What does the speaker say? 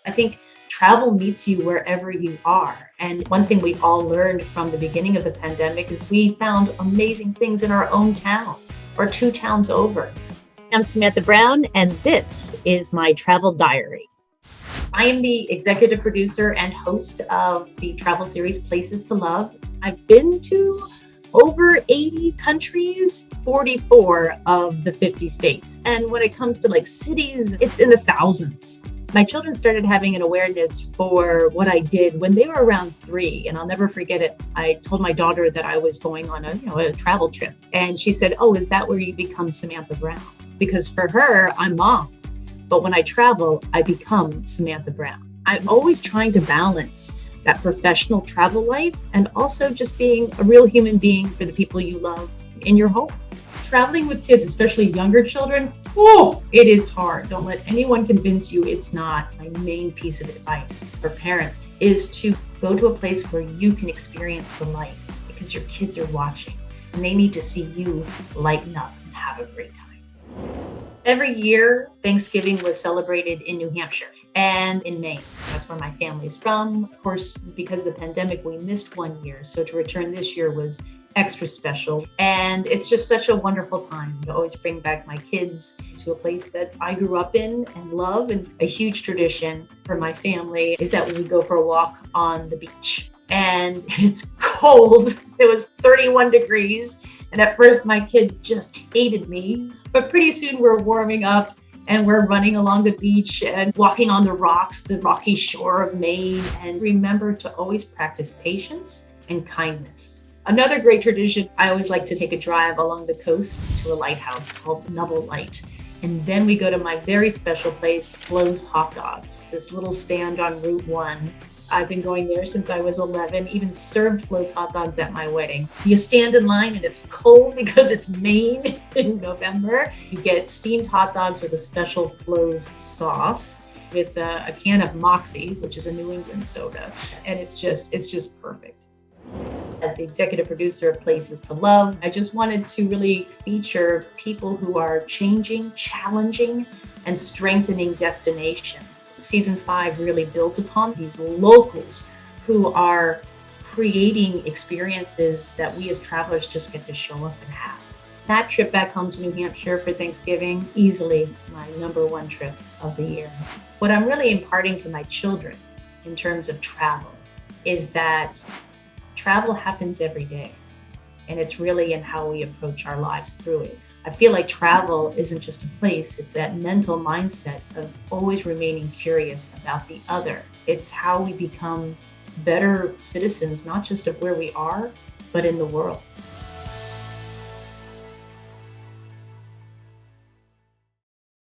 I think travel meets you wherever you are. And one thing we all learned from the beginning of the pandemic is we found amazing things in our own town or two towns over. I'm Samantha Brown, and this is my travel diary. I am the executive producer and host of the travel series Places to Love. I've been to over 80 countries, 44 of the 50 states. And when it comes to cities, it's in the thousands. My children started having an awareness for what I did when they were around 3. And I'll never forget it. I told my daughter that I was going on a travel trip. And she said, "Oh, is that where you become Samantha Brown?" Because for her, I'm mom. But when I travel, I become Samantha Brown. I'm always trying to balance that professional travel life and also just being a real human being for the people you love in your home. Traveling with kids, especially younger children, it is hard. Don't let anyone convince you it's not. My main piece of advice for parents is to go to a place where you can experience the light, because your kids are watching and they need to see you lighten up and have a great time. Every year, Thanksgiving was celebrated in New Hampshire and in Maine. That's where my family's from. Of course, because of the pandemic, we missed one year. So to return this year was extra special. And it's just such a wonderful time to always bring back my kids to a place that I grew up in and love. And a huge tradition for my family is that we go for a walk on the beach. And it's cold. It was 31 degrees. And at first my kids just hated me, but pretty soon we're warming up and we're running along the beach and walking on the rocks, the rocky shore of Maine. And remember to always practice patience and kindness. Another great tradition, I always like to take a drive along the coast to a lighthouse called Noble Light. And then we go to my very special place, Flo's Hot Dogs, this little stand on Route 1. I've been going there since I was 11, even served Flo's hot dogs at my wedding. You stand in line and it's cold because it's Maine in November. You get steamed hot dogs with a special Flo's sauce with a can of Moxie, which is a New England soda. And it's just perfect. As the executive producer of Places to Love, I just wanted to really feature people who are changing, challenging, and strengthening destinations. Season 5 really builds upon these locals who are creating experiences that we as travelers just get to show up and have. That trip back home to New Hampshire for Thanksgiving, easily my number 1 trip of the year. What I'm really imparting to my children in terms of travel is that travel happens every day, and it's really in how we approach our lives through it. I feel like travel isn't just a place, it's that mental mindset of always remaining curious about the other. It's how we become better citizens, not just of where we are, but in the world.